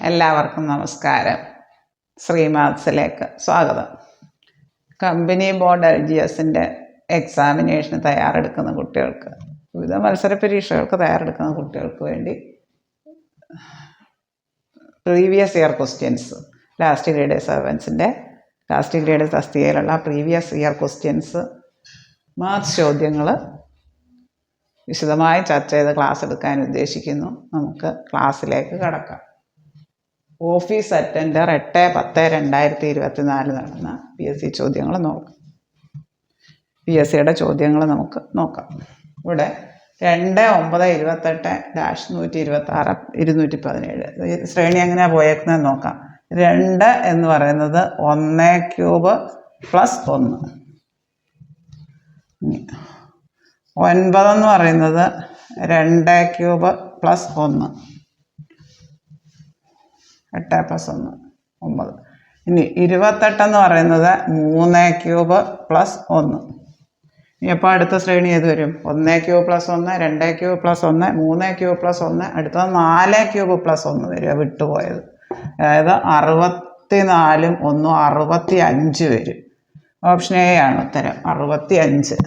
എല്ലാവർക്കും നമസ്കാരം. ശ്രീമാത്സിലേക്ക് സ്വാഗതം. കമ്പനി ബോർഡ് LGSൻ്റെ എക്സാമിനേഷന് തയ്യാറെടുക്കുന്ന കുട്ടികൾക്ക്, വിവിധ മത്സര പരീക്ഷകൾക്ക് തയ്യാറെടുക്കുന്ന കുട്ടികൾക്ക് വേണ്ടി previous year questions, last grade സെർവൻസിൻ്റെ ലാസ്റ്റ് ഗ്രേഡ് തസ്തികയിലുള്ള പ്രീവിയസ് ഇയർ ക്വസ്റ്റ്യൻസ്, മാത്സ് ചോദ്യങ്ങൾ വിശദമായി ചർച്ച ചെയ്ത് ക്ലാസ് എടുക്കാൻ ഉദ്ദേശിക്കുന്നു. നമുക്ക് ക്ലാസ്സിലേക്ക് കടക്കാം. ഓഫീസ് അറ്റൻഡർ 8/10/2024 നടന്ന PSC ചോദ്യങ്ങൾ നോക്കാം. PSCയുടെ ചോദ്യങ്ങൾ നമുക്ക് നോക്കാം. ഇവിടെ 2/9/28-126-217 ശ്രേണി എങ്ങനെയാണ് പോയേക്കുന്നത് നോക്കാം. 2 എന്ന് പറയുന്നത് 1³ + 1. 9 എന്ന് പറയുന്നത് 2³ + 1. 8 + 1 9. ഇനി 28 എന്ന് പറയുന്നത് 3³ + 1. ഇനി അപ്പോൾ അടുത്ത ശ്രേണി ഏത് വരും? 1³ + 1, 2³ + 1, 3³ + 1, അടുത്തത് 4³ + 1 വരിക, വിട്ടുപോയത്. അതായത് 64 1 65 വരും. ഓപ്ഷൻ എ ആണ് ഉത്തരം, 65.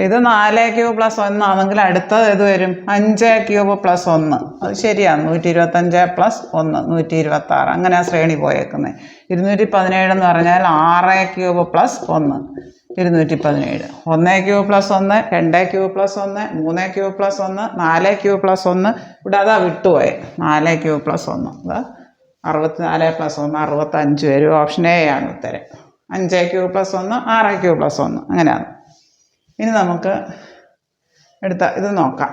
ഇത് 4³ + 1 ആണെങ്കിൽ അടുത്തത് ഏത് വരും? 5³ + 1. അത് ശരിയാണ്, 125 + 1 126. അങ്ങനെ ആ ശ്രേണി പോയേക്കുന്നത്. 217 എന്ന് പറഞ്ഞാൽ 6³ + 1 217. 1³ + 1, 2³ + 1, 3³ + 1, 4³ + 1. ഇവിടെ അതാ വിട്ടുപോയെ, 4³ + 1. അത് 64 + 1 65 വരും. ഓപ്ഷൻ എ ആണ് ഉത്തരം. 5³ + 1 6³ + 1 അങ്ങനെയാണ്. ഇനി നമുക്ക് എടുത്ത ഇത് നോക്കാം.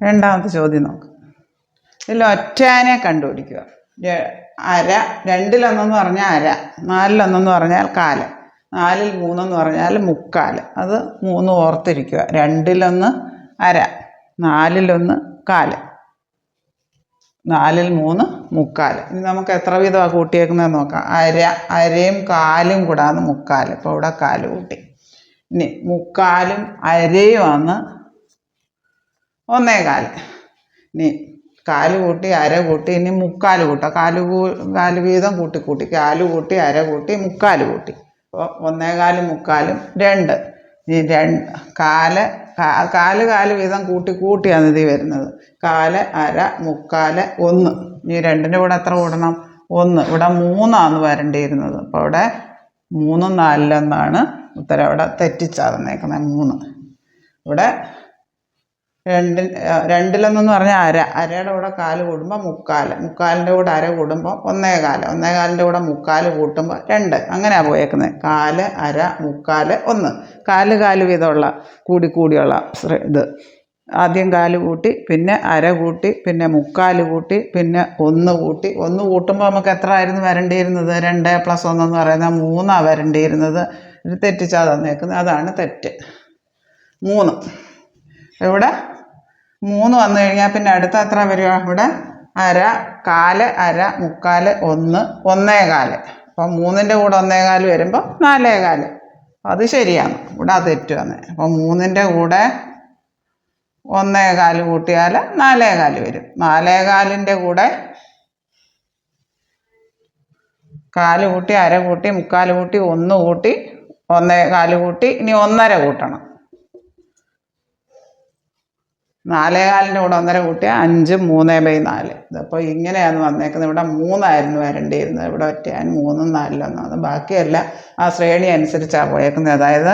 രണ്ടാമത്തെ ചോദ്യം നോക്കാം. ഇതിൽ ഒറ്റാനെ കണ്ടുപിടിക്കുക. 1/2, 2-1 പറഞ്ഞാൽ 1/2, 4-1 പറഞ്ഞാൽ 1/4, 4-3 എന്ന് പറഞ്ഞാൽ 3/4. അത് 3 ഓർത്തിരിക്കുക. 2-1 1/2, 4-1 1/4, 4-3 3/4. ഇനി നമുക്ക് എത്ര വീതമാണ് കൂട്ടിയേക്കുന്നത് നോക്കാം. 1/2, 1/2യും 1/4യും കൂടാന്ന് 3/4. ഇപ്പോൾ ഇവിടെ 1/4 കൂട്ടി. ഇനി 3/4 1/2യും ആണ് 1/4. ഇനി 1/4 കൂട്ടി 1/2 കൂട്ടി, ഇനി 3/4 കൂട്ടാം. 1/4 വീതം കൂട്ടി 1/4 കൂട്ടി 1/2 കൂട്ടി 3/4 കൂട്ടി. അപ്പോൾ 1/4 3/4 2. ഇനി 1/4 വീതം കൂട്ടിയാണ് ഇത് വരുന്നത്. 1/4 1/2 3/4 1. ഇനി 2ൻ്റെ കൂടെ എത്ര കൂടണം? 1. ഇവിടെ 3 വരേണ്ടിയിരുന്നത്. അപ്പോൾ ഇവിടെ 3 4 ഉത്തരം. ഇവിടെ തെറ്റിച്ചാ തന്നേക്കുന്നത് 3. ഇവിടെ 2-1 പറഞ്ഞാൽ 1/2, 1/2യുടെ കൂടെ 1/4 കൂടുമ്പോൾ 3/4, 3/4ൻ്റെ കൂടെ 1/2 കൂടുമ്പോൾ 1/4, 1/4ൻ്റെ കൂടെ 3/4 കൂട്ടുമ്പോൾ 2. അങ്ങനെയാണ് പോയേക്കുന്നത്. 1/4 1/2 3/4 1. 1/4 വീതമുള്ള കൂടിയുള്ള ഇത്. ആദ്യം 1/4 കൂട്ടി, പിന്നെ 1/2 കൂട്ടി, പിന്നെ 3/4 കൂട്ടി, പിന്നെ 1 കൂട്ടി. 1 കൂട്ടുമ്പോൾ നമുക്ക് എത്ര ആയിരുന്നു വരേണ്ടിയിരുന്നത്? 2 + 1 എന്ന് പറയുന്നത് 3 വരേണ്ടിയിരുന്നത്. ഇത് തെറ്റിച്ചാ തന്നേക്കുന്നത്. അതാണ് തെറ്റ്. 3. ഇവിടെ 3 വന്നു കഴിഞ്ഞാൽ പിന്നെ അടുത്ത എത്ര വരിക? ഇവിടെ 1/2 1/4 1/2 3/4 1 1/4. അപ്പം 3ൻ്റെ കൂടെ 1/4 വരുമ്പോൾ 4/4. അത് ശരിയാണ്. ഇവിടെ അത് തെറ്റ് വന്നേ. അപ്പം 3ൻ്റെ കൂടെ 1/4 കൂട്ടിയാൽ 4/4 വരും. 4/4ൻ്റെ കൂടെ 1/4 കൂട്ടി 1/2 കൂട്ടി 3/4 കൂട്ടി 1 കൂട്ടി 1/4 കൂട്ടി, ഇനി 1/2 കൂട്ടണം. 4/4ൻ്റെ കൂടെ 1/2 കൂട്ടിയാൽ 5 3/4. അപ്പോൾ ഇങ്ങനെയാണ് വന്നേക്കുന്നത്. ഇവിടെ 3 ആയിരുന്നു വരേണ്ടിയിരുന്നത്. ഇവിടെ ഒറ്റയാൻ 3 4 1. ബാക്കിയല്ല ആ ശ്രേണി അനുസരിച്ചാണ് പോയേക്കുന്നത്. അതായത്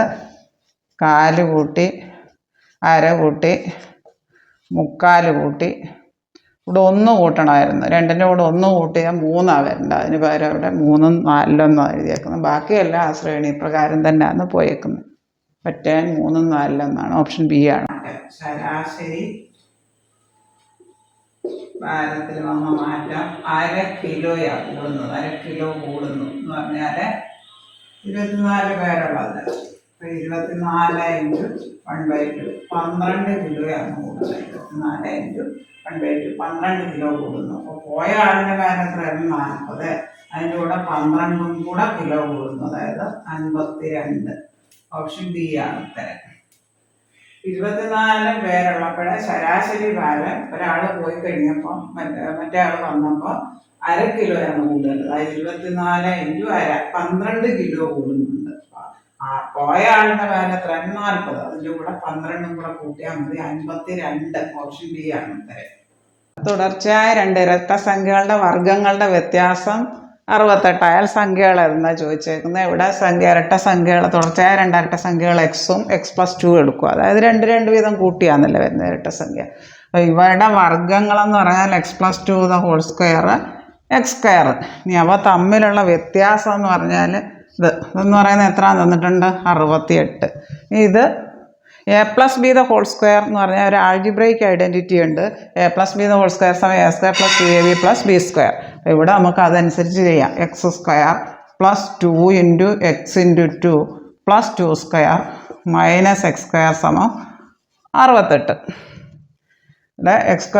1/4 കൂട്ടി 1/2 കൂട്ടി 3/4 കൂട്ടി, ഇവിടെ 1 കൂട്ടണമായിരുന്നു. 2ൻ്റെ കൂടെ 1 കൂട്ടിയാൽ 3 വരേണ്ട. അതിന് പകരം ഇവിടെ 3 4 1 എഴുതിയേക്കുന്നത്. ബാക്കിയല്ല ആ ശ്രേണി പ്രകാരം തന്നെയാണ് പോയേക്കുന്നത്. ഒറ്റയാൻ 3 4 1. ഓപ്ഷൻ ബി ആണ്. ശരാശരി ഭാരത്തിൽ വന്ന മാറ്റം 1/2 കിലോയാണ് കൂടുന്നത്. 1/2 കിലോ കൂടുന്നു എന്ന് പറഞ്ഞാൽ 24 പേരുള്ളത്. അപ്പോൾ 24 × 1/2 12 കിലോയാണ് കൂടുന്നത്. 24 × 1/2 12 കിലോ കൂടുന്നു. അപ്പോൾ പോയ ആളിൻ്റെ കാര്യം എത്രയായിരുന്നു? 40. അതിൻ്റെ കൂടെ 12 കൂടെ കിലോ കൂടുന്നു. അതായത് 52. ഓപ്ഷൻ ബി ആണ് ഉത്തരം. 24 പേരുള്ളപ്പോഴേ ശരാശരി ഭാരം ഒരാൾ പോയി കഴിഞ്ഞപ്പോൾ മറ്റേ ആൾ വന്നപ്പോൾ 1/2 കിലോയാണ് കൂടുതൽ. അതായത് 24 × 1/2 12 കിലോ കൂടുന്നുണ്ട്. പോയ ആളുടെ ഭാരം എത്ര? 40. അതിൻ്റെ കൂടെ 12 കൂടെ കൂട്ടിയാൽ മതി 52. ഓപ്ഷൻ ബി ആണ് ഉത്തരം. തുടർച്ചയായ 2 ഇരട്ട സംഖ്യകളുടെ വർഗങ്ങളുടെ വ്യത്യാസം 68 ആയാൽ സംഖ്യകൾ എന്നാ ചോദിച്ചേക്കുന്നത്. ഇവിടെ ഇരട്ട സംഖ്യകൾ തുടർച്ചയായ 2 ഇരട്ട സംഖ്യകൾ എക്സും x+2 എടുക്കുക. അതായത് 2 വീതം കൂട്ടിയാന്നല്ലേ വരുന്നത് ഇരട്ട സംഖ്യ. അപ്പോൾ ഇവരുടെ വർഗങ്ങളെന്ന് പറഞ്ഞാൽ x+2 2 x². ഇനി അവ തമ്മിലുള്ള വ്യത്യാസം എന്ന് പറഞ്ഞാൽ ഇതെന്ന് പറയുന്നത് എത്ര തന്നിട്ടുണ്ട്? 68. ഇത് a+b (2) എന്ന് പറഞ്ഞാൽ ഒരു ആൾജിബ്രൈക്ക് ഐഡൻറ്റിറ്റി ഉണ്ട്. a+b (2) = a² + 2ab + b². ഇവിടെ നമുക്ക് അതനുസരിച്ച് ചെയ്യാം. x² + 2 × x × 2 + 2² - x² = 68. ഇവിടെ x²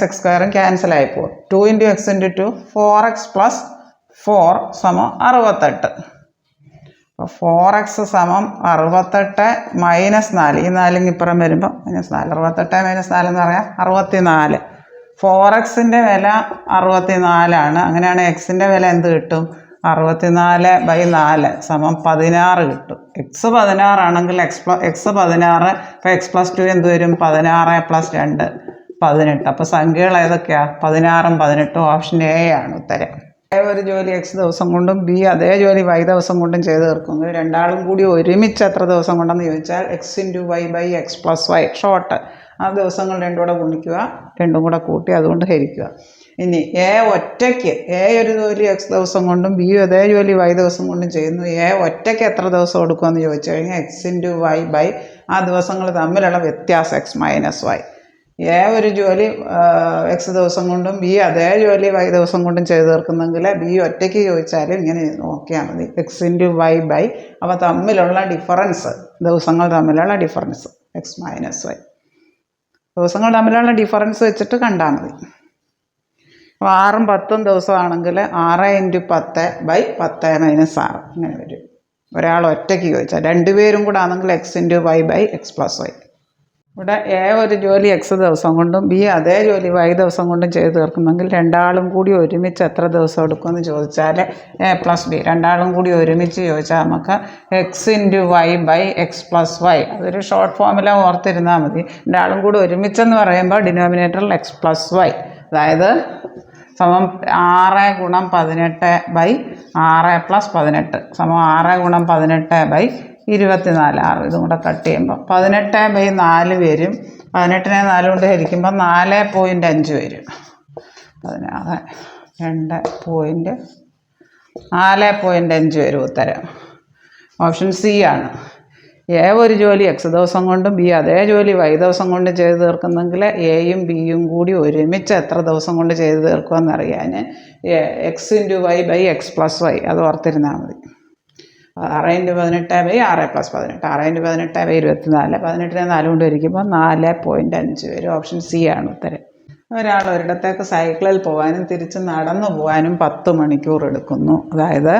- x² cancel ആയിപ്പോകും. 2 × x × 2 4x + 4 = 68. അപ്പോൾ 4x = 68 - 4. ഈ 4 ഇപ്പുറം വരുമ്പോൾ -4. 68 - 4 എന്ന് പറയാം 64. 4xൻ്റെ വില 64 അങ്ങനെയാണ് എക്സിൻ്റെ വില എന്ത് കിട്ടും? 64/4 16 കിട്ടും. x 16 ആണെങ്കിൽ x 16. ഇപ്പോൾ x+2 എന്ത് വരും? 16 + 2 18. അപ്പോൾ സംഖ്യകൾ ഏതൊക്കെയാണ്? 16ഉം 18ഉം. ഓപ്ഷൻ എ ആണ് ഉത്തരം. എ ഒരു ജോലി x ദിവസം കൊണ്ടും ബി അതേ ജോലി y ദിവസം കൊണ്ടും ചെയ്ത് തീർക്കുന്നു. രണ്ടാളും കൂടി ഒരുമിച്ച് എത്ര ദിവസം കൊണ്ടെന്ന് ചോദിച്ചാൽ x × y / x + y short. ആ ദിവസങ്ങൾ രണ്ടും കൂടെ ഗുണിക്കുക, രണ്ടും കൂടെ കൂട്ടി അതുകൊണ്ട് ഹരിക്കുക. ഇനി എ ഒറ്റയ്ക്ക് ഒരു ജോലി x ദിവസം കൊണ്ടും ബി അതേ ജോലി y ദിവസം കൊണ്ടും ചെയ്യുന്നു. എ ഒറ്റയ്ക്ക് എത്ര ദിവസം എടുക്കുമെന്ന് ചോദിച്ചു കഴിഞ്ഞാൽ x × y / ആ ദിവസങ്ങൾ തമ്മിലുള്ള വ്യത്യാസം x - y. എ ഒരു ജോലി x ദിവസം കൊണ്ടും ബി അതേ ജോലി y ദിവസം കൊണ്ടും ചെയ്ത് തീർക്കുന്നെങ്കിൽ ബി ഒറ്റയ്ക്ക് ചോദിച്ചാലും ഇങ്ങനെ നോക്കിയാൽ മതി. x × y / അവ തമ്മിലുള്ള ഡിഫറൻസ്, ദിവസങ്ങൾ തമ്മിലുള്ള ഡിഫറൻസ് x - y. ദിവസങ്ങൾ തമ്മിലുള്ള ഡിഫറൻസ് വെച്ചിട്ട് കണ്ടാൽ മതി. അപ്പോൾ 6ഉം 10ഉം ദിവസമാണെങ്കിൽ 6 × 10 / 10 - 6 ഇങ്ങനെ വരും. ഒരാൾ ഒറ്റയ്ക്ക് ചോദിച്ചാൽ. 2 പേരും കൂടെ ആണെങ്കിൽ x × y / x + y. ഇവിടെ എ ഒരു ജോലി x ദിവസം കൊണ്ടും ബി അതേ ജോലി y ദിവസം കൊണ്ടും ചെയ്ത് തീർക്കുന്നെങ്കിൽ രണ്ടാളും കൂടി ഒരുമിച്ച് എത്ര ദിവസം എടുക്കുമെന്ന് ചോദിച്ചാൽ a + b രണ്ടാളും കൂടി ഒരുമിച്ച് ചോദിച്ചാൽ നമുക്ക് x × y / x + y. അതൊരു ഷോർട്ട് ഫോമില ഓർത്തിരുന്നാൽ മതി. രണ്ടാളും കൂടി ഒരുമിച്ചെന്ന് പറയുമ്പോൾ ഡിനോമിനേറ്ററിൽ x + y, അതായത് 6 × 18 / 6 + 18 6 × 18 / 24. 6 ഇതും കൂടെ കട്ട് ചെയ്യുമ്പോൾ 18/4 വരും. 18നെ 4 കൊണ്ട് ഹരിക്കുമ്പോൾ 4.5 വരും. 4.5 വരും ഉത്തരം. ഓപ്ഷൻ സി ആണ്. എ ഒരു ജോലി x ദിവസം കൊണ്ടും ബി അതേ ജോലി y ദിവസം കൊണ്ട് ചെയ്ത് തീർക്കുന്നെങ്കിൽ എയും ബിയും കൂടി ഒരുമിച്ച് എത്ര ദിവസം കൊണ്ട് ചെയ്ത് തീർക്കുമെന്നറിയാൻ x × y / x + y അത് ഓർത്തിരുന്നാൽ മതി. 6 × 18 / 6 + 18 6 × 18 / 24 18നെ 4 കൊണ്ട് ഹരിക്കുമ്പോൾ 4.5 വരും. ഓപ്ഷൻ സി ആണ് ഉത്തരം. ഒരാൾ ഒരിടത്തേക്ക് സൈക്കിളിൽ പോകാനും തിരിച്ച് നടന്നു പോകാനും 10 മണിക്കൂർ എടുക്കുന്നു. അതായത്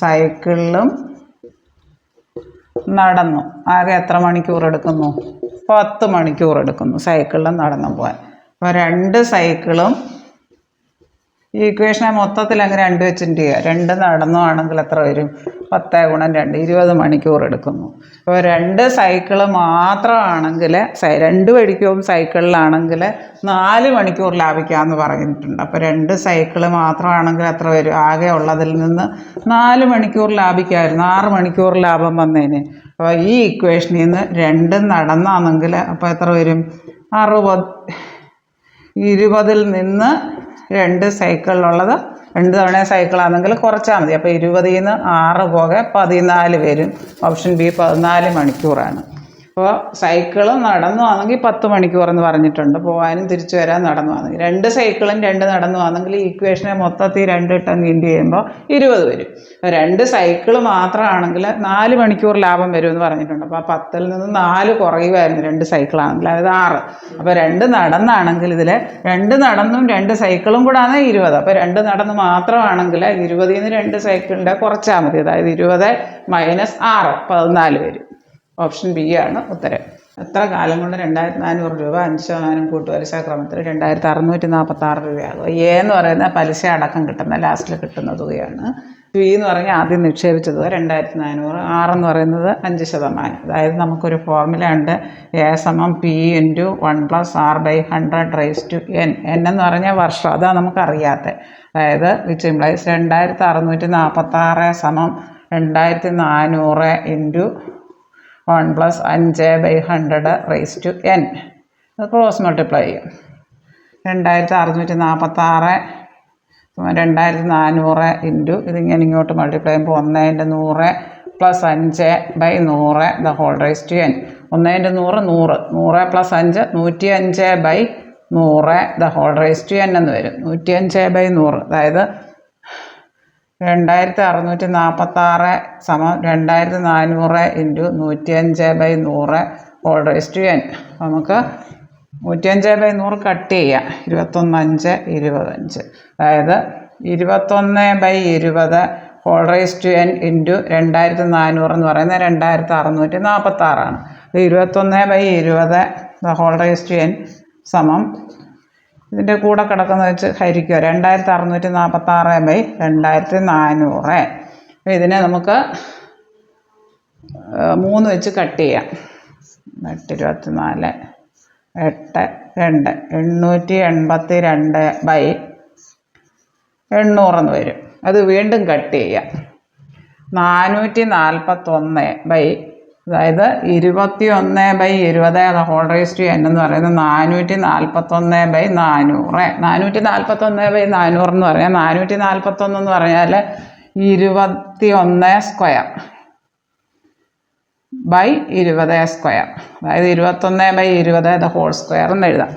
സൈക്കിളിലും നടന്നു ആകെ എത്ര മണിക്കൂർ എടുക്കുന്നു? 10 മണിക്കൂർ എടുക്കുന്നു സൈക്കിളിലും നടന്നു പോകാൻ. അപ്പോൾ 2 സൈക്കിളും ഈ ഇക്വേഷനെ മൊത്തത്തിൽ അങ്ങനെ 2 വെച്ചിട്ട് ചെയ്യുക. 2 നടന്നു ആണെങ്കിൽ എത്ര വരും? 10 × 2 20 മണിക്കൂർ എടുക്കുന്നു. അപ്പോൾ 2 സൈക്കിള് മാത്രമാണെങ്കിൽ 2 വഴിക്കും സൈക്കിളിലാണെങ്കിൽ 4 മണിക്കൂർ ലാഭിക്കാമെന്ന് പറഞ്ഞിട്ടുണ്ട്. അപ്പോൾ 2 സൈക്കിള് മാത്രമാണെങ്കിൽ എത്ര വരും? ആകെ ഉള്ളതിൽ നിന്ന് 4 മണിക്കൂർ ലാഭിക്കാമായിരുന്നു. 6 മണിക്കൂർ ലാഭം വന്നതിന്. അപ്പോൾ ഈ ഇക്വേഷനിൽ നിന്ന് 2 നടന്നാണെങ്കിൽ അപ്പോൾ എത്ര വരും? 60. 20ൽ നിന്ന് 2 സൈക്കിളിലുള്ളത് 2 തവണ സൈക്കിളാണെങ്കിൽ കുറച്ചാൽ മതി. അപ്പോൾ 20ൽ നിന്ന് 6 പോകെ 14 വരും. ഓപ്ഷൻ ബി 14 മണിക്കൂറാണ്. അപ്പോൾ സൈക്കിളും നടന്നു ആണെങ്കിൽ 10 മണിക്കൂർ എന്ന് പറഞ്ഞിട്ടുണ്ട്. പോകാനും തിരിച്ചു വരാൻ നടന്നു ആണെങ്കിൽ 2 സൈക്കിളും 2 നടന്നു ആണെങ്കിൽ ഈക്വേഷനെ മൊത്തത്തിൽ 2 ഇട്ടം ഇൻറ്റു ചെയ്യുമ്പോൾ 20 വരും. 2 സൈക്കിൾ മാത്രമാണെങ്കിൽ 4 മണിക്കൂർ ലാഭം വരുമെന്ന് പറഞ്ഞിട്ടുണ്ട്. അപ്പോൾ 10ൽ നിന്ന് 4 കുറയുമായിരുന്നു 2 സൈക്കിളാണെങ്കിൽ, അതായത് 6. അപ്പോൾ 2 നടന്നാണെങ്കിൽ ഇതിൽ 2 നടന്നും 2 സൈക്കിളും കൂടാണ് 20. അപ്പോൾ 2 നടന്ന് മാത്രമാണെങ്കിൽ 20ൽ നിന്ന് 2 സൈക്കിളിൻ്റെ കുറച്ചാൽ മതി. അതായത് 20 മൈനസ് 6 14 വരും. ഓപ്ഷൻ ബി ആണ് ഉത്തരം. എത്ര കാലം കൊണ്ട് 2400 രൂപ 5% കൂട്ടുപലിശ ക്രമത്തിൽ 2646 രൂപയാകും. എ എന്ന് പറയുന്ന പലിശ അടക്കം കിട്ടുന്ന ലാസ്റ്റിൽ കിട്ടുന്ന തുകയാണ്. ബി എന്ന് പറഞ്ഞാൽ ആദ്യം നിക്ഷേപിച്ച തുക 2400. 6 എന്ന് പറയുന്നത് 5%. അതായത് നമുക്കൊരു ഫോർമുല ഉണ്ട്. എ സമം പി ഇൻറ്റു 1+r/100 n എന്ന് പറഞ്ഞാൽ വർഷം. അതാണ് നമുക്കറിയാത്തത്. അതായത് വിച്ച് ഇംപ്ലൈസ് 2646 സമം 2400 ഇൻറ്റു 1+5/100 അത് ക്രോസ് മൾട്ടിപ്ലൈ ചെയ്യും. 2646 2400 ഇൻറ്റു ഇതിങ്ങനെ ഇങ്ങോട്ട് മൾട്ടിപ്ലൈ ചെയ്യുമ്പോൾ 1/100 + 5/100 the whole raise to n. 1/100 100 100 + 5 105/100 the whole raise to n എന്ന് വരും. 105/100 അതായത് 2646 സമം 2400 into 105/100 whole raise to n. നമുക്ക് 105/100 കട്ട് ചെയ്യാം. 21 5 25. അതായത് 21/20 whole raise to n into 2400 എന്ന് പറയുന്നത് 2646 ആണ്. 21/20 ഹോൾ റൈസ് ടു n സമം ഇതിൻ്റെ കൂടെ കിടക്കുന്നത് വെച്ച് ഹരിക്കുക. 2646/2400. ഇതിനെ നമുക്ക് 3 വെച്ച് കട്ട് ചെയ്യാം. 8 24 8 2 882/800 എന്ന് വരും. അത് വീണ്ടും കട്ട് ചെയ്യാം. 441 അതായത് 21/20 ഹോൾ റൈസ് ടു n എന്ന് പറയുന്നത് 441/400. 441/400 എന്ന് പറഞ്ഞാൽ 441 എന്ന് പറഞ്ഞാൽ 21 സ്ക്വയർ /20 സ്ക്വയർ. അതായത് 21/20 ദ ഹോൾ സ്ക്വയർ എന്ന് എഴുതാം.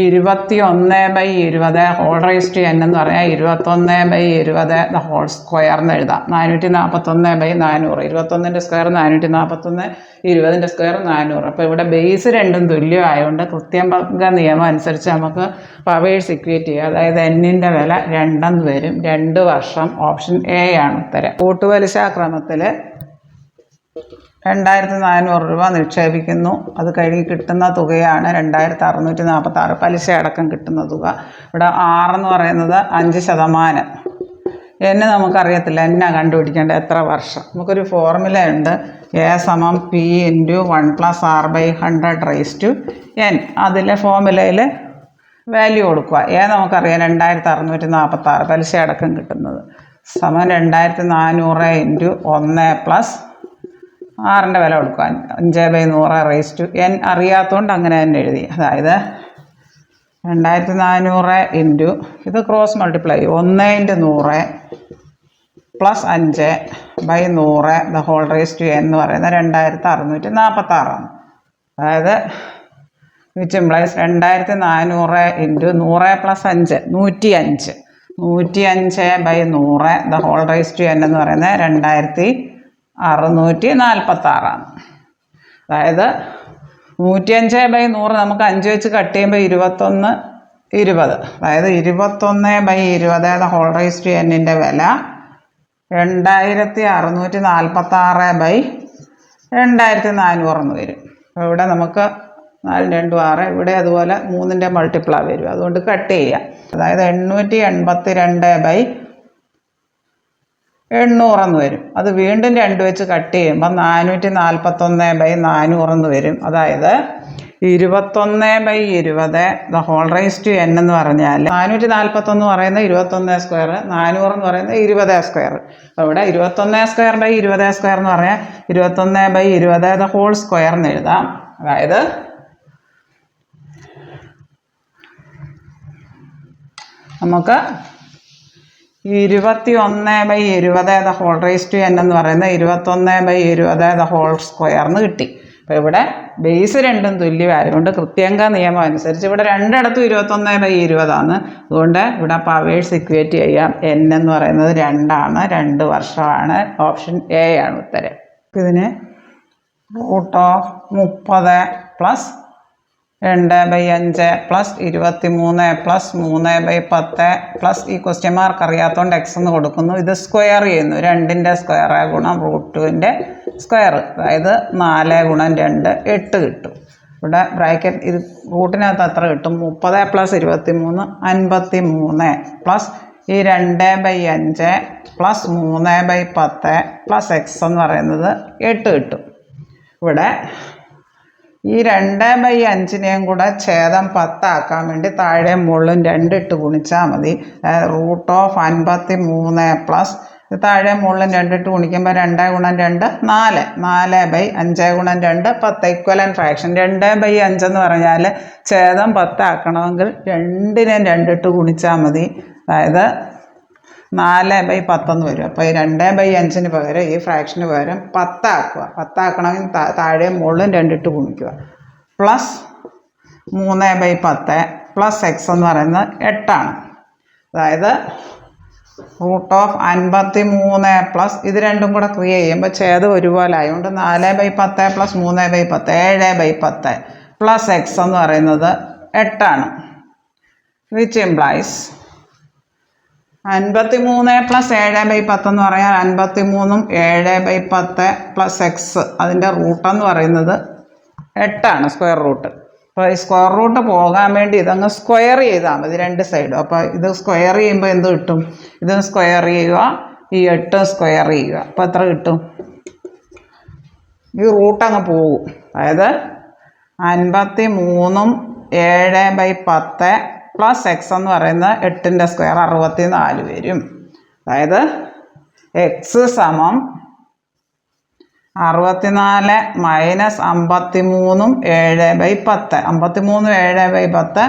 21/20 ഹോൾ റൈസ് ടു n എന്ന് പറഞ്ഞാൽ 21/20 ദ ഹോൾ സ്ക്വയർ എന്ന് എഴുതാം. 441/400. 21ൻ്റെ സ്ക്വയർ 441, 20ൻ്റെ സ്ക്വയർ 400. അപ്പോൾ ഇവിടെ ബേസ് രണ്ടും തുല്യമായതുകൊണ്ട് കൃത്യംബർഗ നിയമം അനുസരിച്ച് നമുക്ക് പവേഴ്സ് ഇക്വേറ്റ് ചെയ്യുക. അതായത് n-ൻ്റെ വില 2 എന്ന് വരും. 2 വർഷം. ഓപ്ഷൻ എ ആണ് ഉത്തരം. കൂട്ടുപലിശ ക്രമത്തിൽ 2400 രൂപ നിക്ഷേപിക്കുന്നു. അത് കഴിഞ്ഞ് കിട്ടുന്ന തുകയാണ് 2646. പലിശ അടക്കം കിട്ടുന്ന തുക. ഇവിടെ 6 എന്ന് പറയുന്നത് 5%. എന്നെ നമുക്കറിയത്തില്ല. എന്നാണ് കണ്ടുപിടിക്കേണ്ടത്, എത്ര വർഷം. നമുക്കൊരു ഫോർമുല ഉണ്ട്. എ സമം പി ഇൻറ്റു 1+r/100 n. അതിലെ ഫോർമുലയിൽ വാല്യൂ കൊടുക്കുക. എ നമുക്കറിയാം 2646. പലിശ അടക്കം കിട്ടുന്നത് സമം 2400 ഇൻറ്റു 1 + r-ൻ്റെ വില കൊടുക്കുക. 5/100 n അറിയാത്തതുകൊണ്ട് അങ്ങനെ തന്നെ എഴുതി. അതായത് 2400 ഇൻറ്റു ഇത് cross multiply 1/100 + 5/100 the whole raise to n എന്ന് പറയുന്നത് 2646 ആണ്. അതായത് which implies 2400 into 100 + 5 105 105/100 the whole raise to n എന്ന് പറയുന്നത് 2646 ആണ്. അതായത് 105/100 നമുക്ക് 5 വെച്ച് കട്ട് ചെയ്യുമ്പോൾ 21 20. അതായത് 21/20 ഹോൾ റൈസ് ടു n-ൻ്റെ വില 2646/2400 എന്ന് വരും. അപ്പോൾ ഇവിടെ നമുക്ക് 4 2 6. ഇവിടെ അതുപോലെ 3ൻ്റെ മൾട്ടിപ്ലാ വരും. അതുകൊണ്ട് കട്ട് ചെയ്യാം. അതായത് 882/800 എന്ന് വരും. അത് വീണ്ടും 2 വെച്ച് കട്ട് ചെയ്യുമ്പോൾ 441/400 എന്ന് വരും. അതായത് 21/20 the whole raise to n എന്ന് പറഞ്ഞാൽ 441 പറയുന്നത് 21 സ്ക്വയർ, 400 എന്ന് പറയുന്നത് 20 സ്ക്വയർ. അപ്പോൾ ഇവിടെ 21 സ്ക്വയർ /20 സ്ക്വയർ എന്ന് പറഞ്ഞാൽ 21/20 ദ ഹോൾ സ്ക്വയർ എന്ന് എഴുതാം. അതായത് നമുക്ക് 21/20 the whole raise to n എന്ന് പറയുന്നത് 21/20 ദ ഹോൾ സ്ക്വയർ എന്ന് കിട്ടി. അപ്പോൾ ഇവിടെ ബേസ് രണ്ടും തുല്യമായതുകൊണ്ട് കൃത്യങ്ക നിയമം അനുസരിച്ച് ഇവിടെ രണ്ടിടത്തും 21/20 അതുകൊണ്ട് ഇവിടെ പവേഴ്സ് ഇക്വേറ്റ് ചെയ്യാം. n എന്ന് പറയുന്നത് 2 2 വർഷമാണ്. ഓപ്ഷൻ എ ആണ് ഉത്തരം. ഇതിന് √30 + 2/5 + 23 + 3/10 + ഈ ക്വസ്റ്റ്യൻ മാർക്ക് അറിയാത്തതുകൊണ്ട് x എന്ന് കൊടുക്കുന്നു. ഇത് സ്ക്വയർ ചെയ്യുന്നു. 2ൻ്റെ സ്ക്വയർ ഗുണം √2ൻ്റെ സ്ക്വയർ, അതായത് 4 × 2 8 കിട്ടും. ഇവിടെ ബ്രാക്കറ്റ് ഇത് റൂട്ടിനകത്ത് എത്ര കിട്ടും? 30 + 23 53 പ്ലസ് ഈ 2/5 + 3/10 + x എന്ന് പറയുന്നത് 8 കിട്ടും. ഇവിടെ ഈ 2/5നെയും കൂടെ ഛേദം 10 ആക്കാൻ വേണ്ടി താഴെ മുകളിലും 2 ഇട്ട് ഗുണിച്ചാൽ മതി. √53 പ്ലസ് താഴെ മുകളിലും 2 ഇട്ട് ഗുണിക്കുമ്പോൾ 2 × 2 4 4/5 × 2 10 ഇക്വലൻ്റ് ഫ്രാക്ഷൻ. 2/5 എന്ന് പറഞ്ഞാൽ ഛേദം 10 ആക്കണമെങ്കിൽ 2നെയും 2 ഇട്ട് ഗുണിച്ചാൽ മതി. അതായത് 4/10 വരും. അപ്പോൾ ഈ 2/5 പകരം ഈ ഫ്രാക്ഷന് പകരം 10 ആക്കുക. 10 ആക്കണമെങ്കിൽ താഴെ മുകളിലും 2 ഇട്ട് ഗുണിക്കുക. പ്ലസ് 3/10 പ്ലസ് x എന്ന് പറയുന്നത് 8. അതായത് √53 പ്ലസ് ഇത് രണ്ടും കൂടെ ക്രിയ ചെയ്യുമ്പോൾ ഛേദം ഒരുപോലെ ആയതുകൊണ്ട് 4/10 പ്ലസ് 3/10 7/10 പ്ലസ് x എന്ന് പറയുന്നത് 8. വിച്ച് ഇംപ്ലൈസ് 53 പ്ലസ് 7/10 എന്ന് പറഞ്ഞാൽ 53ഉം 7/10 പ്ലസ് എക്സ് അതിൻ്റെ റൂട്ടെന്ന് പറയുന്നത് 8 സ്ക്വയർ റൂട്ട്. അപ്പോൾ ഈ സ്ക്വയർ റൂട്ട് പോകാൻ വേണ്ടി ഇതങ്ങ് സ്ക്വയർ ചെയ്താൽ മതി 2 സൈഡും. അപ്പോൾ ഇത് സ്ക്വയർ ചെയ്യുമ്പോൾ എന്ത് കിട്ടും? ഇത് സ്ക്വയർ ചെയ്യുക, ഈ 8 സ്ക്വയർ ചെയ്യുക. അപ്പോൾ എത്ര കിട്ടും? ഈ റൂട്ട് അങ്ങ് പോകും. അതായത് 53ഉം 7/10 പ്ലസ് എക്സ് എന്ന് പറയുന്നത് 8ൻ്റെ സ്ക്വയർ 64 വരും. അതായത് എക്സ് സമം 64 മൈനസ് 53ഉം 7/10. 53 7/10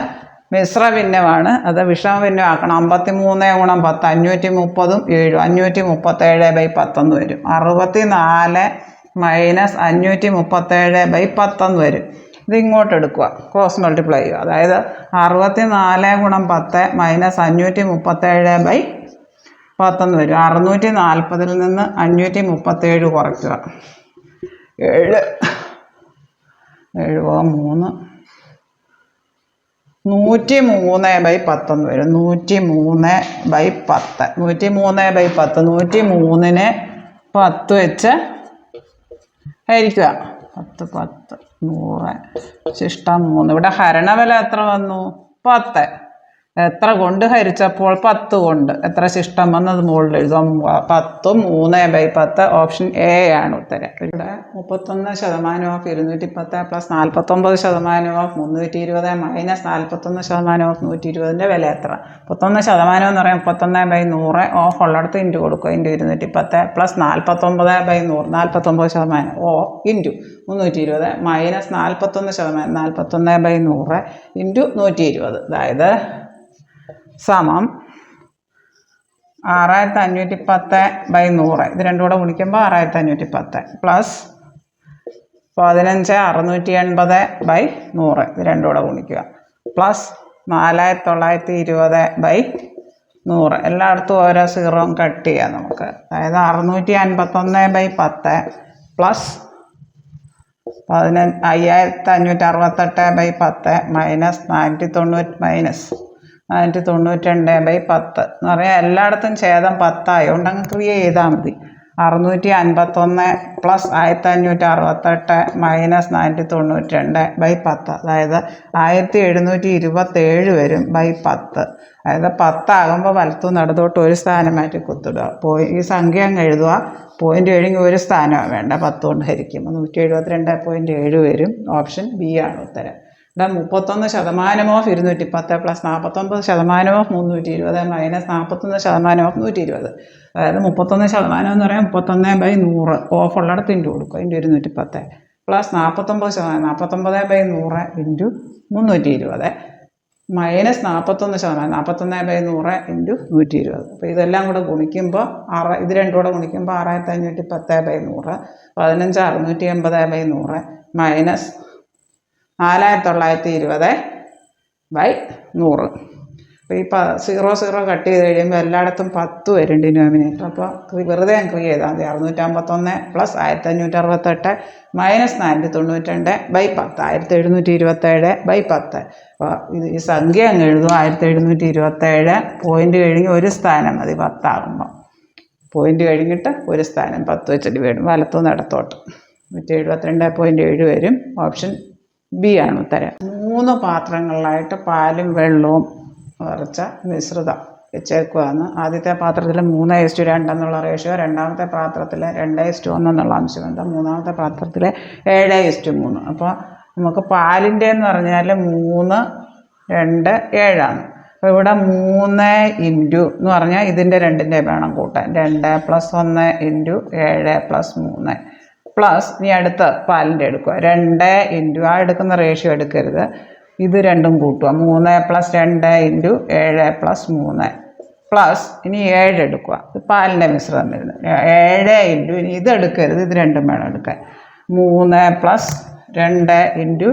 മിശ്ര ഭിന്നമാണ്, അത് വിഷമ ഭിന്നമാക്കണം. 53 × 10 530ഉം 7 537/10 എന്ന് വരും. 64 മൈനസ് 537/10 എന്ന് വരും. ഇത് ഇങ്ങോട്ട് എടുക്കുക, ക്രോസ് മൾട്ടിപ്ലൈ ചെയ്യുക. അതായത് 64 × 10 മൈനസ് 537/10 എന്ന് വരും. 640ൽ നിന്ന് 537 കുറയ്ക്കുക. 7 7 3 103/10 എന്ന് വരും. 103/10 103/10 103നെ 10 വെച്ച് ഹരിക്കുക. 10 10 100 ശിഷ്ടം 3. ഇവിടെ ഹരണവില എത്ര വന്നു? 10. എത്ര കൊണ്ട് ഹരിച്ചപ്പോൾ? 10 കൊണ്ട്. എത്ര ശിഷ്ടം വന്നത് മുകളിൽ എഴുതാം. 10 3/10 ഓപ്ഷൻ എ ആണ് ഉത്തരം. ഇവിടെ 31% of 210 plus 49% of 320 minus 41% of 120ൻ്റെ വില എത്ര? 31% എന്ന് പറയാം 31/100 ഓഫ് ഉള്ളിടത്ത് ഇൻറ്റു കൊടുക്കുക. Into 210 plus 49/100 49% of into 320 minus 41% 41/100 into 120. അതായത് സമം 6510/100. ഇത് രണ്ടും കൂടെ ഗുണിക്കുമ്പോൾ 6510 പ്ലസ് 15680/100. ഇത് രണ്ടും കൂടെ ഗുണിക്കുക. പ്ലസ് 4920/100. എല്ലായിടത്തും ഓരോ സീറോ കട്ട് ചെയ്യാം നമുക്ക്. അതായത് 651/10 പ്ലസ് 5568/10 മൈനസ് 492/10 എന്ന് പറയാം. എല്ലായിടത്തും ഛേദം 10 ആയതുകൊണ്ട് അങ്ങ് ക്രിയ ചെയ്താൽ മതി. 651 പ്ലസ് 1568 മൈനസ് 492/10 അതായത് 1727 വരും /10. അതായത് 10 ആകുമ്പോൾ വലത്തുനിന്ന് ഇടത്തോട്ട് ഒരു സ്ഥാനം മാറ്റി കുത്തിടുക. ഈ സംഖ്യ അങ്ങ് എഴുതുക. 0.7 ഒരു സ്ഥാനമാണ് വേണ്ട. 10 കൊണ്ട് ഹരിക്കുമ്പോൾ 172.7 വരും. ഓപ്ഷൻ ബി ആണ് ഉത്തരം. ഇവിടെ 31% of 210 plus 49% of 320 minus 41% of 120. അതായത് 31% എന്ന് പറയാം 31/100 ഓഫ് ഉള്ളിടത്ത് ഇൻറ്റു കൊടുക്കുക. Into 210 plus 49% 49/100 into 320 minus 41% 41/100 into 120. അപ്പോൾ ഇതെല്ലാം കൂടെ ഗുണിക്കുമ്പോൾ ഇത് രണ്ടും കൂടെ ഗുണിക്കുമ്പോൾ 6510/100 15 680/100 മൈനസ് 4920/100. അപ്പോൾ ഈ 0 കട്ട് ചെയ്ത് കഴിയുമ്പോൾ എല്ലായിടത്തും 10 വരും ഡിനോമിനേറ്റർ. അപ്പോൾ വെറുതെ ക്രിയ ചെയ്താൽ മതി. 651 പ്ലസ് 1568 മൈനസ് 492/10 1727/10. അപ്പോൾ ഈ സംഖ്യ അങ്ങ് എഴുതും. 1727 പോയിൻ്റ് കഴിഞ്ഞ് ഒരു സ്ഥാനം മതി 10 ആകുമ്പോൾ. പോയിൻ്റ് കഴിഞ്ഞിട്ട് ഒരു സ്ഥാനം 10 വെച്ചിട്ട് വരും വലത്തുനിന്ന് ഇടത്തോട്ട്. 172.7 വരും. ഓപ്ഷൻ ബി ആണ് ഉത്തരം. 3 പാത്രങ്ങളിലായിട്ട് പാലും വെള്ളവും നിറച്ച മിശ്രിതം വെച്ചേക്കുവാന്ന്. ആദ്യത്തെ പാത്രത്തിൽ 3:2 എന്നുള്ള റേഷ്യോ, രണ്ടാമത്തെ പാത്രത്തിൽ 2:1 എന്നുള്ള അംശബന്ധം, മൂന്നാമത്തെ പാത്രത്തിൽ 7:3. അപ്പോൾ നമുക്ക് പാലിൻ്റെ എന്ന് പറഞ്ഞാൽ 3, 2, 7 അപ്പോൾ ഇവിടെ 3 ഇൻറ്റു എന്ന് പറഞ്ഞാൽ ഇതിൻ്റെ രണ്ടിൻ്റെ വേണം കൂട്ടാൻ. 2 + 1 ഇൻറ്റു 7 + 3 പ്ലസ് ഇനി അടുത്ത പാലിൻ്റെ എടുക്കുക. 2 ഇൻറ്റു ആ എടുക്കുന്ന റേഷ്യോ എടുക്കരുത്, ഇത് രണ്ടും കൂട്ടുക. 3 + 2 ഇൻറ്റു 7 + 3 പ്ലസ് ഇനി 7 എടുക്കുക. ഇത് പാലിൻ്റെ മിശ്രിതം വരുന്നത്. 7 ഇൻറ്റു ഇനി ഇത് എടുക്കരുത്, ഇത് രണ്ടും വേണം എടുക്കാൻ. 3 + 2 ഇൻറ്റു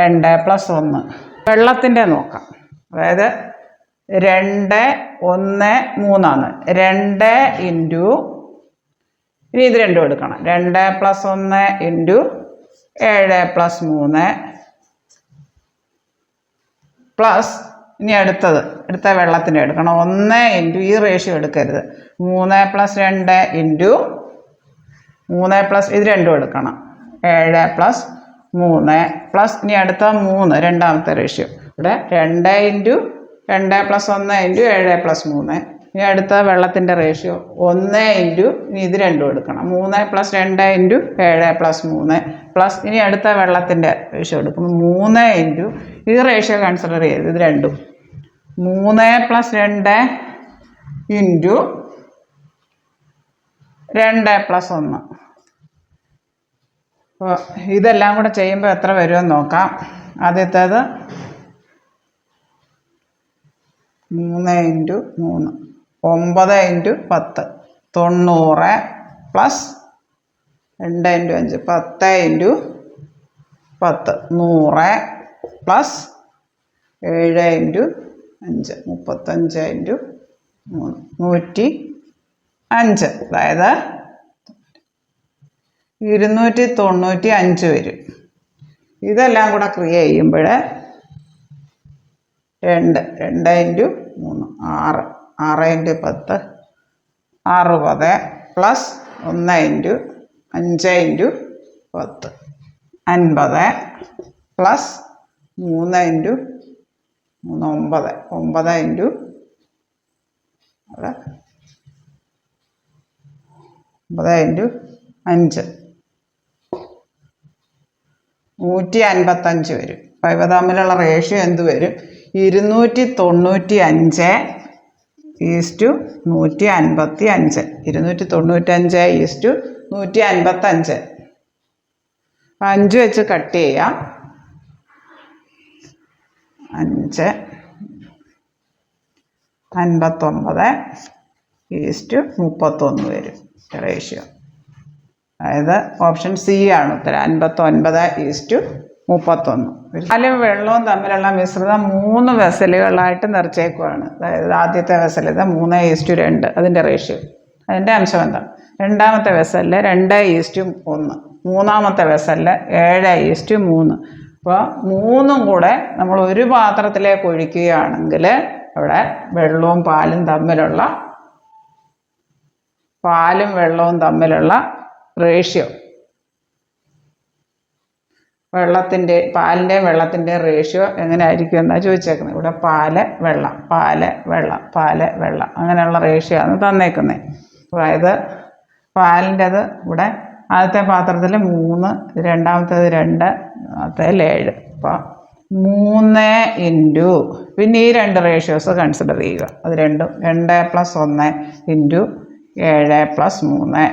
2 + 1. വെള്ളത്തിൻ്റെ നോക്കാം. അതായത് 2, 1, 3 2 ഇൻറ്റു ഇനി ഇത് രണ്ടും എടുക്കണം. 2 + 1 ഇൻറ്റു 7 + 3 പ്ലസ് ഇനി അടുത്ത വെള്ളത്തിൻ്റെ എടുക്കണം. 1 ഇൻറ്റു ഈ റേഷ്യോ എടുക്കരുത്. 3 + 2 ഇൻറ്റു 3 പ്ലസ് ഇത് രണ്ടും എടുക്കണം. 7 + 3 പ്ലസ് ഇനി അടുത്ത 3 രണ്ടാമത്തെ റേഷ്യോ. ഇവിടെ 2 ഇൻറ്റു 2 + 1 ഇൻറ്റു 7 + 3. ഇനി അടുത്ത വെള്ളത്തിൻ്റെ റേഷ്യോ 1 ഇൻറ്റു ഇനി ഇത് രണ്ടും എടുക്കണം. 3 + 2 ഇൻറ്റു 7 + 3 പ്ലസ് ഇനി അടുത്ത വെള്ളത്തിൻ്റെ റേഷ്യോ എടുക്കുമ്പോൾ 3 ഇൻറ്റു ഈ റേഷ്യോ കൺസിഡർ ചെയ്ത് ഇത് രണ്ടും 3 + 2 ഇൻറ്റു 2 + 1. അപ്പോൾ ഇതെല്ലാം കൂടെ ചെയ്യുമ്പോൾ എത്ര വരുമെന്ന് നോക്കാം. ആദ്യത്തേത് 3 into 3 9 into 10 90 plus 2 into 5 10 into 10 100 plus 7 into 5 35 into 3 105. അതായത് 295 വരും. ഇതെല്ലാം കൂടെ ക്രിയ ചെയ്യുമ്പോൾ 2 into 3 6 6 into 10 60 plus 1 into 5 into 10 50 plus 3 into 3 9 into 9 into 5 155 വരും. അപ്പോൾ ഇവ തമ്മിലുള്ള റേഷ്യോ എന്ത് വരും? 295 = 155. 295 = 155. 5 വെച്ച് കട്ട് ചെയ്യാം. 5 59 = 31 വരും റേഷ്യോ. അതായത് ഓപ്ഷൻ സി ആണ് ഉത്തരം. 59 = 31. പാലും വെള്ളവും തമ്മിലുള്ള മിശ്രിതം 3 വെസലുകളായിട്ട് നിറച്ചേക്കുവാണ്. അതായത് ആദ്യത്തെ വെസൽ ഇത് 3:2 അതിൻ്റെ റേഷ്യോ, അതിൻ്റെ അംശബന്ധം. രണ്ടാമത്തെ വെസലിൽ 2:1. മൂന്നാമത്തെ വെസലിൽ 7:3. അപ്പോൾ 3ഉം കൂടെ നമ്മൾ ഒരു പാത്രത്തിലേക്ക് ഒഴിക്കുകയാണെങ്കിൽ അവിടെ വെള്ളവും വെള്ളവും തമ്മിലുള്ള റേഷ്യോ, പാലിൻ്റെയും വെള്ളത്തിൻ്റെയും റേഷ്യോ എങ്ങനെ ആയിരിക്കും എന്നാണ് ചോദിച്ചേക്കുന്നത്. ഇവിടെ പാല് വെള്ളം അങ്ങനെയുള്ള റേഷ്യോ ആണ് തന്നേക്കുന്നത്. അതായത് പാലിൻ്റെത് ഇവിടെ ആദ്യത്തെ പാത്രത്തിൽ 3, രണ്ടാമത്തേത് 2, മൂന്നാമത്തേതിൽ 7. അപ്പോൾ 3 ഇൻറ്റു പിന്നെ ഈ 2 റേഷ്യോസ് കൺസിഡർ ചെയ്യുക. അത് രണ്ടും 2 + 1 ഇൻറ്റു 7 + 3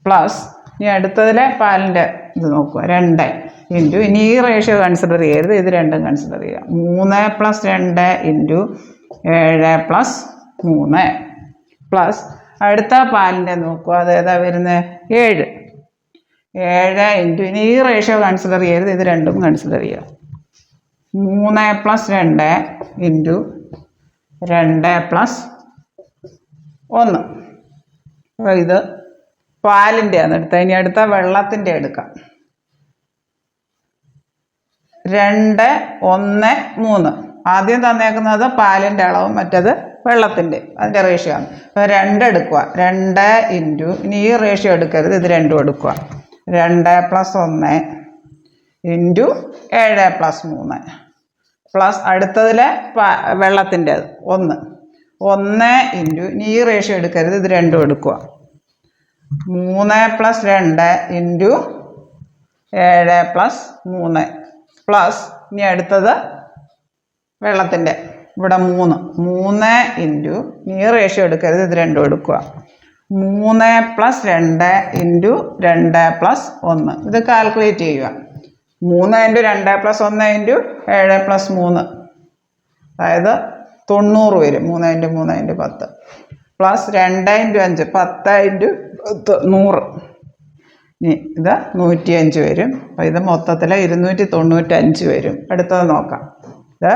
പ്ലസ് ഇനി അടുത്തതിലെ പാലിൻ്റെ ഇത് നോക്കുക. 2 ഇൻറ്റു ഇനി ഈ റേഷ്യോ കൺസിഡർ ചെയ്യരുത്, ഇത് രണ്ടും കൺസിഡർ ചെയ്യുക. 3 + 2 ഇൻറ്റു 7 + 3 പ്ലസ് അടുത്ത പാലിൻ്റെ നോക്കുക. അത് ഏതാ വരുന്നത്? 7. 7 ഇൻറ്റു, ഇനി ഈ റേഷ്യോ കൺസിഡർ ചെയ്യരുത്, ഇത് രണ്ടും കൺസിഡർ ചെയ്യുക. 3 + 2 ഇൻറ്റു 2 + 1. അപ്പോൾ ഇത് പാലിൻ്റെയാണ് എടുത്തത്. ഇനി അടുത്ത വെള്ളത്തിൻ്റെ എടുക്കാം. 2, 1, 3. ആദ്യം തന്നേക്കുന്നത് പാലിൻ്റെ അളവും മറ്റത് വെള്ളത്തിൻ്റെ, അതിൻ്റെ റേഷ്യോ ആണ്. അപ്പോൾ 2 എടുക്കുക. 2 ഇൻറ്റു, ഇനി ഈ റേഷ്യോ എടുക്കരുത്, ഇത് രണ്ടും എടുക്കുക. 2 + 1 ഇൻറ്റു 7 + 3 പ്ലസ് അടുത്തതിലെ വെള്ളത്തിൻ്റെ 1 ഇൻറ്റു, ഇനി ഈ റേഷ്യോ എടുക്കരുത്, ഇത് രണ്ടും എടുക്കുക. 3 + 2 ഇൻറ്റു 7 + 3 പ്ലസ് ഇനി അടുത്തത് വെള്ളത്തിൻ്റെ, ഇവിടെ 3 ഇൻറ്റു, ഈ റേഷ്യോ എടുക്കരുത്, ഇത് രണ്ടും എടുക്കുക. 3 + 2 ഇൻറ്റു 2 + 1. ഇത് കാൽക്കുലേറ്റ് ചെയ്യുക. 3 ഇൻറ്റു 2 + 1 ഇൻറ്റു 7 + 3, അതായത് 90 വരും. 3 into 3 into 10 plus 2 into 5, 10 into 10 100. ഇനി ഇത് 105 വരും. അപ്പോൾ ഇത് മൊത്തത്തിൽ 295 വരും. അടുത്തത് നോക്കാം. ഇത്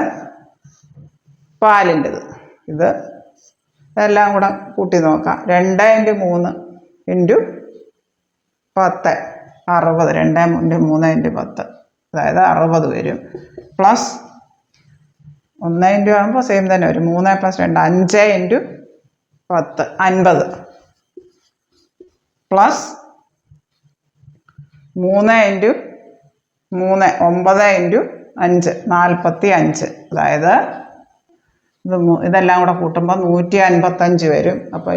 പാലിൻ്റെത്. ഇത് എല്ലാം കൂടെ കൂട്ടി നോക്കാം. 2 ഇൻറ്റു 3 ഇൻറ്റു 10 60. 2 ഇൻറ്റു 3 ഇൻറ്റു 10, അതായത് 60 വരും. പ്ലസ് 1 ഇൻറ്റു ആകുമ്പോൾ സെയിം തന്നെ വരും. 3 + 2 5 ഇൻറ്റു 10 50. Plus 3 into 3 9 into 5 45. അതായത് ഇതെല്ലാം കൂടെ കൂട്ടുമ്പോൾ 155 വരും. അപ്പോൾ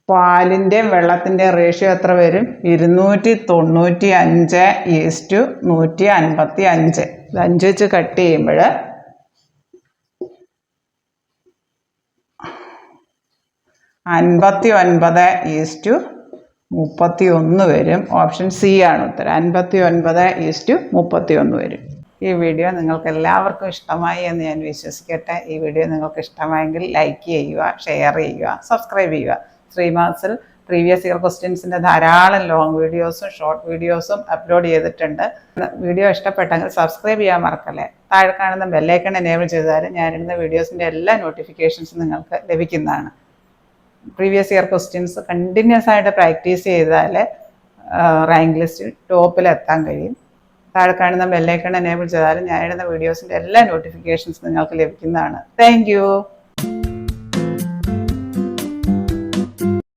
പാലിൻ്റെയും വെള്ളത്തിൻ്റെയും റേഷ്യോ എത്ര വരും? 295:155. ഇത് 5 വെച്ച് കട്ട് ചെയ്യുമ്പോൾ 59:31 വരും. ഓപ്ഷൻ സി ആണ് ഉത്തരം. 59:31 വരും. ഈ വീഡിയോ നിങ്ങൾക്ക് എല്ലാവർക്കും ഇഷ്ടമായി എന്ന് ഞാൻ വിശ്വസിക്കട്ടെ. ഈ വീഡിയോ നിങ്ങൾക്ക് ഇഷ്ടമായെങ്കിൽ ലൈക്ക് ചെയ്യുക, ഷെയർ ചെയ്യുക, സബ്സ്ക്രൈബ് ചെയ്യുക. ശ്രീമാത്സിൽ പ്രീവിയസ് ഇയർ ക്വസ്റ്റ്യൻസിൻ്റെ ധാരാളം ലോങ് വീഡിയോസും ഷോർട്ട് വീഡിയോസും അപ്ലോഡ് ചെയ്തിട്ടുണ്ട്. വീഡിയോ ഇഷ്ടപ്പെട്ടെങ്കിൽ സബ്സ്ക്രൈബ് ചെയ്യാൻ മറക്കല്ലേ. താഴെ കാണുന്ന ബെല്ലൈക്കൺ എനേബിൾ ചെയ്താൽ ഞാനിടുന്ന വീഡിയോസിൻ്റെ എല്ലാ നോട്ടിഫിക്കേഷൻസും നിങ്ങൾക്ക് ലഭിക്കുന്നതാണ്. പ്രീവിയസ് ഇയർ ക്വസ്റ്റ്യൻസ് കണ്ടിന്യൂസ് ആയിട്ട് പ്രാക്ടീസ് ചെയ്താൽ റാങ്ക് ലിസ്റ്റിൽ ടോപ്പിലെത്താൻ കഴിയും. താഴെ കാണുന്ന ബെല്ലൈക്കൺ എനേബിൾ ചെയ്താൽ ഞാനിടുന്ന വീഡിയോസിൻ്റെ എല്ലാ നോട്ടിഫിക്കേഷൻസ് നിങ്ങൾക്ക് ലഭിക്കുന്നതാണ്. Thank you.